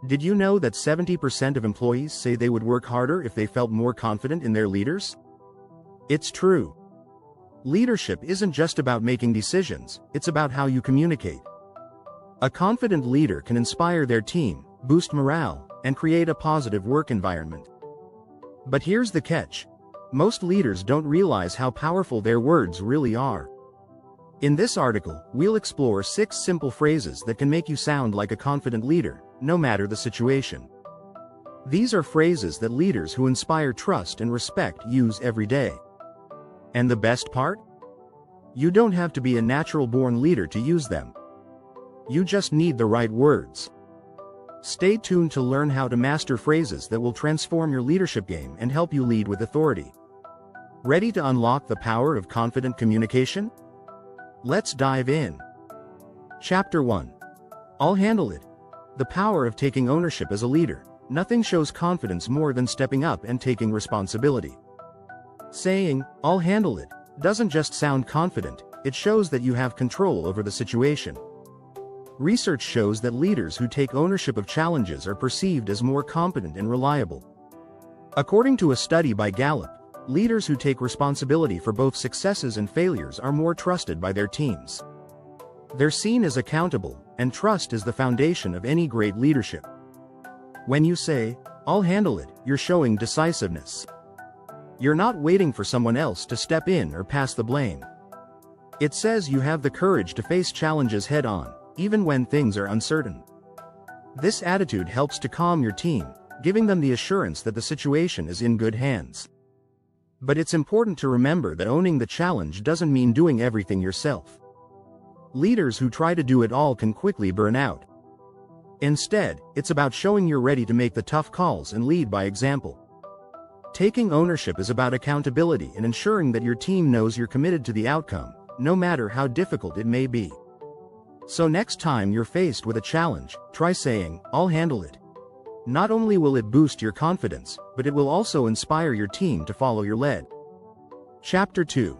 Did you know that 70% of employees say they would work harder if they felt more confident in their leaders? It's true. Leadership isn't just about making decisions, it's about how you communicate. A confident leader can inspire their team, boost morale, and create a positive work environment. But here's the catch. Most leaders don't realize how powerful their words really are. In this article, we'll explore 6 simple phrases that can make you sound like a confident leader, no matter the situation. These are phrases that leaders who inspire trust and respect use every day. And the best part? You don't have to be a natural-born leader to use them. You just need the right words. Stay tuned to learn how to master phrases that will transform your leadership game and help you lead with authority. Ready to unlock the power of confident communication? Let's dive in. Chapter 1. I'll handle it. The power of taking ownership as a leader. Nothing shows confidence more than stepping up and taking responsibility. Saying, "I'll handle it," doesn't just sound confident, it shows that you have control over the situation. Research shows that leaders who take ownership of challenges are perceived as more competent and reliable. According to a study by Gallup, leaders who take responsibility for both successes and failures are more trusted by their teams. They're seen as accountable, and trust is the foundation of any great leadership. When you say, "I'll handle it," you're showing decisiveness. You're not waiting for someone else to step in or pass the blame. It says you have the courage to face challenges head-on, even when things are uncertain. This attitude helps to calm your team, giving them the assurance that the situation is in good hands. But it's important to remember that owning the challenge doesn't mean doing everything yourself. Leaders who try to do it all can quickly burn out. Instead, it's about showing you're ready to make the tough calls and lead by example. Taking ownership is about accountability and ensuring that your team knows you're committed to the outcome, no matter how difficult it may be. So next time you're faced with a challenge, try saying, "I'll handle it." Not only will it boost your confidence, but it will also inspire your team to follow your lead. Chapter 2.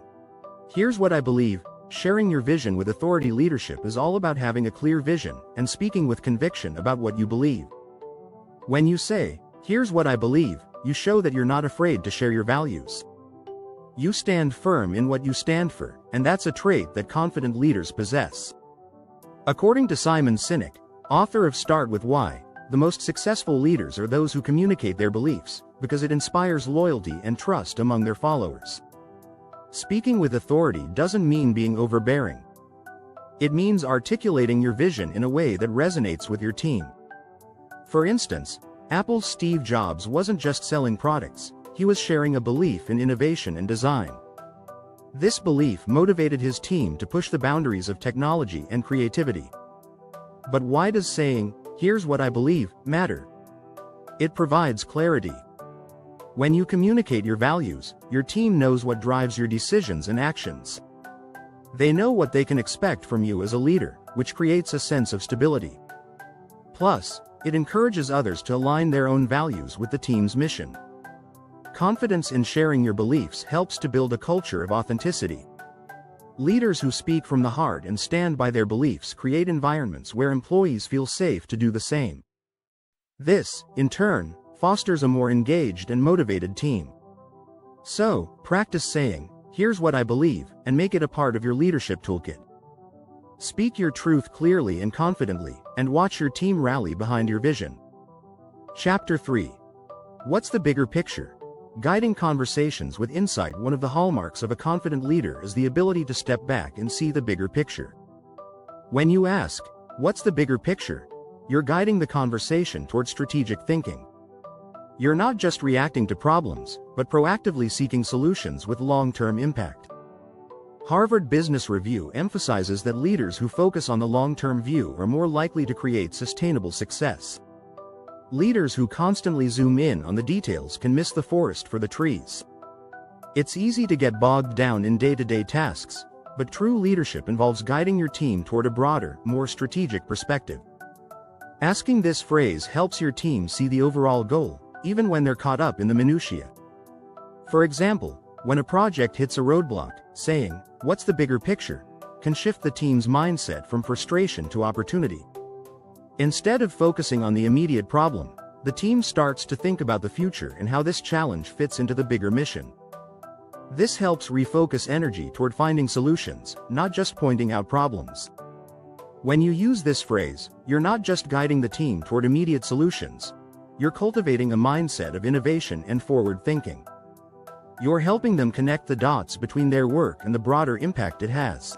Here's what I believe. Sharing your vision with authority. Leadership is all about having a clear vision and speaking with conviction about what you believe. When you say, "Here's what I believe," you show that you're not afraid to share your values. You stand firm in what you stand for, and that's a trait that confident leaders possess. According to Simon Sinek, author of Start With Why, the most successful leaders are those who communicate their beliefs, because it inspires loyalty and trust among their followers. Speaking with authority doesn't mean being overbearing. It means articulating your vision in a way that resonates with your team. For instance, Apple's Steve Jobs wasn't just selling products, he was sharing a belief in innovation and design. This belief motivated his team to push the boundaries of technology and creativity. But why does saying, "Here's what I believe," matter? It provides clarity. When you communicate your values, your team knows what drives your decisions and actions. They know what they can expect from you as a leader, which creates a sense of stability. Plus, it encourages others to align their own values with the team's mission. Confidence in sharing your beliefs helps to build a culture of authenticity. Leaders who speak from the heart and stand by their beliefs create environments where employees feel safe to do the same. This, in turn, fosters a more engaged and motivated team. So, practice saying, "Here's what I believe," and make it a part of your leadership toolkit. Speak your truth clearly and confidently, and watch your team rally behind your vision. Chapter 3. What's the bigger picture? Guiding conversations with insight. One of the hallmarks of a confident leader is the ability to step back and see the bigger picture. When you ask, "What's the bigger picture?" you're guiding the conversation toward strategic thinking. You're not just reacting to problems, but proactively seeking solutions with long-term impact. Harvard Business Review emphasizes that leaders who focus on the long-term view are more likely to create sustainable success. Leaders who constantly zoom in on the details can miss the forest for the trees. It's easy to get bogged down in day-to-day tasks, but true leadership involves guiding your team toward a broader, more strategic perspective. Asking this phrase helps your team see the overall goal, even when they're caught up in the minutiae. For example, when a project hits a roadblock, saying, "What's the bigger picture?" can shift the team's mindset from frustration to opportunity. Instead of focusing on the immediate problem, the team starts to think about the future and how this challenge fits into the bigger mission. This helps refocus energy toward finding solutions, not just pointing out problems. When you use this phrase, you're not just guiding the team toward immediate solutions, you're cultivating a mindset of innovation and forward thinking. You're helping them connect the dots between their work and the broader impact it has.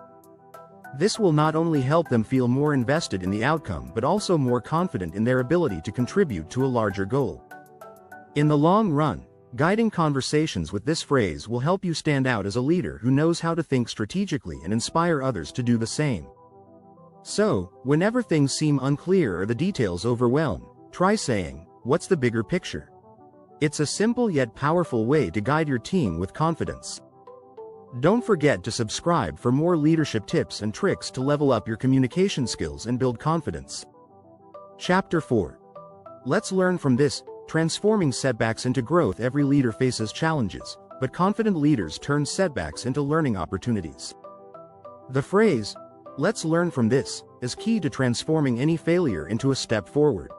This will not only help them feel more invested in the outcome but also more confident in their ability to contribute to a larger goal. In the long run, guiding conversations with this phrase will help you stand out as a leader who knows how to think strategically and inspire others to do the same. So, whenever things seem unclear or the details overwhelm, try saying, "What's the bigger picture?" It's a simple yet powerful way to guide your team with confidence. Don't forget to subscribe for more leadership tips and tricks to level up your communication skills and build confidence. Chapter 4. Let's learn from this. Transforming setbacks into growth. Every leader faces challenges, but confident leaders turn setbacks into learning opportunities. The phrase, "Let's learn from this," is key to transforming any failure into a step forward.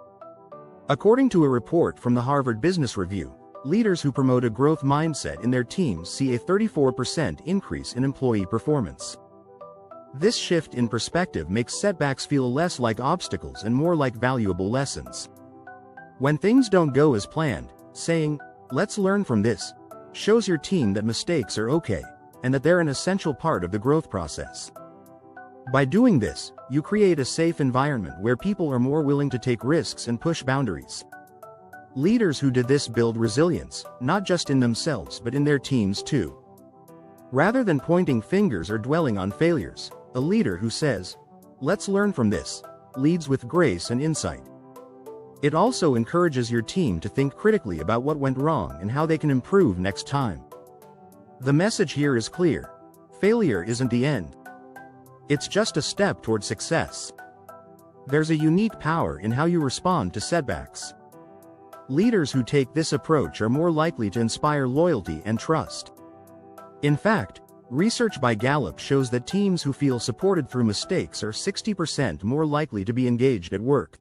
According to a report from the Harvard Business Review, leaders who promote a growth mindset in their teams see a 34% increase in employee performance. This shift in perspective makes setbacks feel less like obstacles and more like valuable lessons. When things don't go as planned, saying, "Let's learn from this," shows your team that mistakes are okay, and that they're an essential part of the growth process. By doing this, you create a safe environment where people are more willing to take risks and push boundaries. Leaders who do this build resilience, not just in themselves but in their teams too. Rather than pointing fingers or dwelling on failures, a leader who says, "Let's learn from this," leads with grace and insight. It also encourages your team to think critically about what went wrong and how they can improve next time. The message here is clear. Failure isn't the end. It's just a step toward success. There's a unique power in how you respond to setbacks. Leaders who take this approach are more likely to inspire loyalty and trust. In fact, research by Gallup shows that teams who feel supported through mistakes are 60% more likely to be engaged at work.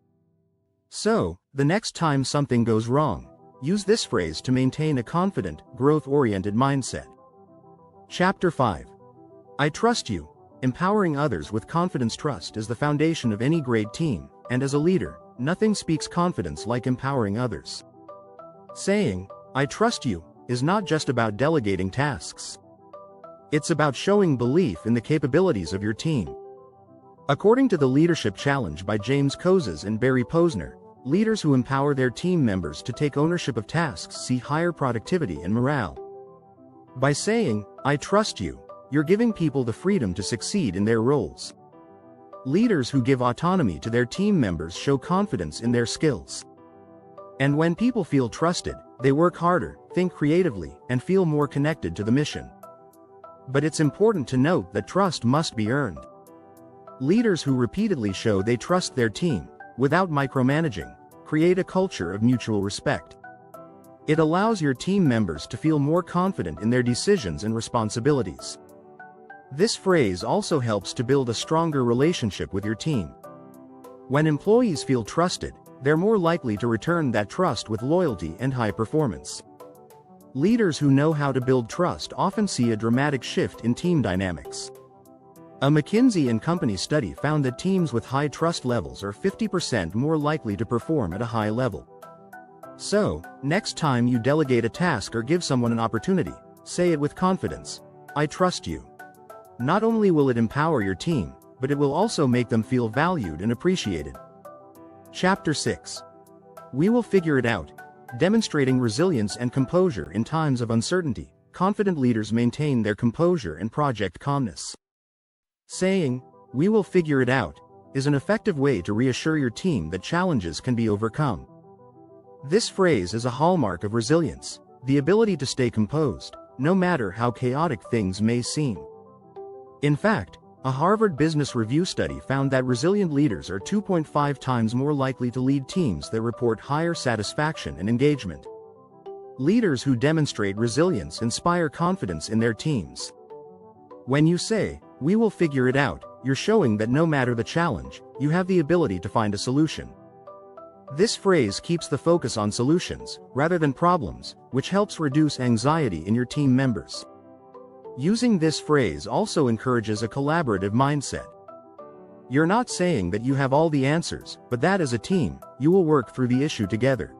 So, the next time something goes wrong, use this phrase to maintain a confident, growth-oriented mindset. Chapter 5. I trust you. Empowering others with confidence. Trust is the foundation of any great team, and as a leader, nothing speaks confidence like empowering others. Saying, "I trust you," is not just about delegating tasks. It's about showing belief in the capabilities of your team. According to the Leadership Challenge by James Kouzes and Barry Posner, leaders who empower their team members to take ownership of tasks see higher productivity and morale. By saying, "I trust you," you're giving people the freedom to succeed in their roles. Leaders who give autonomy to their team members show confidence in their skills. And when people feel trusted, they work harder, think creatively, and feel more connected to the mission. But it's important to note that trust must be earned. Leaders who repeatedly show they trust their team, without micromanaging, create a culture of mutual respect. It allows your team members to feel more confident in their decisions and responsibilities. This phrase also helps to build a stronger relationship with your team. When employees feel trusted, they're more likely to return that trust with loyalty and high performance. Leaders who know how to build trust often see a dramatic shift in team dynamics. A McKinsey & Company study found that teams with high trust levels are 50% more likely to perform at a high level. So, next time you delegate a task or give someone an opportunity, say it with confidence, "I trust you." Not only will it empower your team, but it will also make them feel valued and appreciated. Chapter 6. We will figure it out. Demonstrating resilience and composure in times of uncertainty. Confident leaders maintain their composure and project calmness. Saying, "We will figure it out," is an effective way to reassure your team that challenges can be overcome. This phrase is a hallmark of resilience, the ability to stay composed, no matter how chaotic things may seem. In fact, a Harvard Business Review study found that resilient leaders are 2.5 times more likely to lead teams that report higher satisfaction and engagement. Leaders who demonstrate resilience inspire confidence in their teams. When you say, "We will figure it out," you're showing that no matter the challenge, you have the ability to find a solution. This phrase keeps the focus on solutions, rather than problems, which helps reduce anxiety in your team members. Using this phrase also encourages a collaborative mindset. You're not saying that you have all the answers, but that as a team, you will work through the issue together.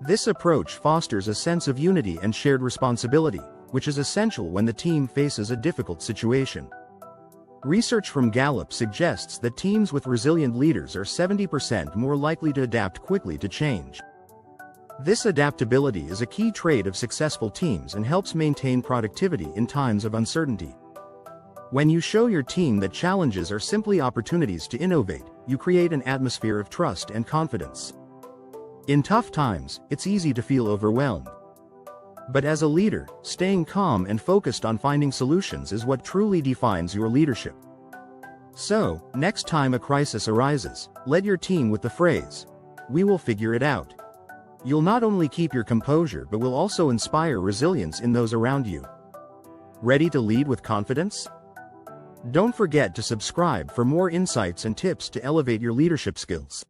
This approach fosters a sense of unity and shared responsibility, which is essential when the team faces a difficult situation. Research from Gallup suggests that teams with resilient leaders are 70% more likely to adapt quickly to change. This adaptability is a key trait of successful teams and helps maintain productivity in times of uncertainty. When you show your team that challenges are simply opportunities to innovate, you create an atmosphere of trust and confidence. In tough times, it's easy to feel overwhelmed. But as a leader, staying calm and focused on finding solutions is what truly defines your leadership. So, next time a crisis arises, lead your team with the phrase, "We will figure it out." You'll not only keep your composure but will also inspire resilience in those around you. Ready to lead with confidence? Don't forget to subscribe for more insights and tips to elevate your leadership skills.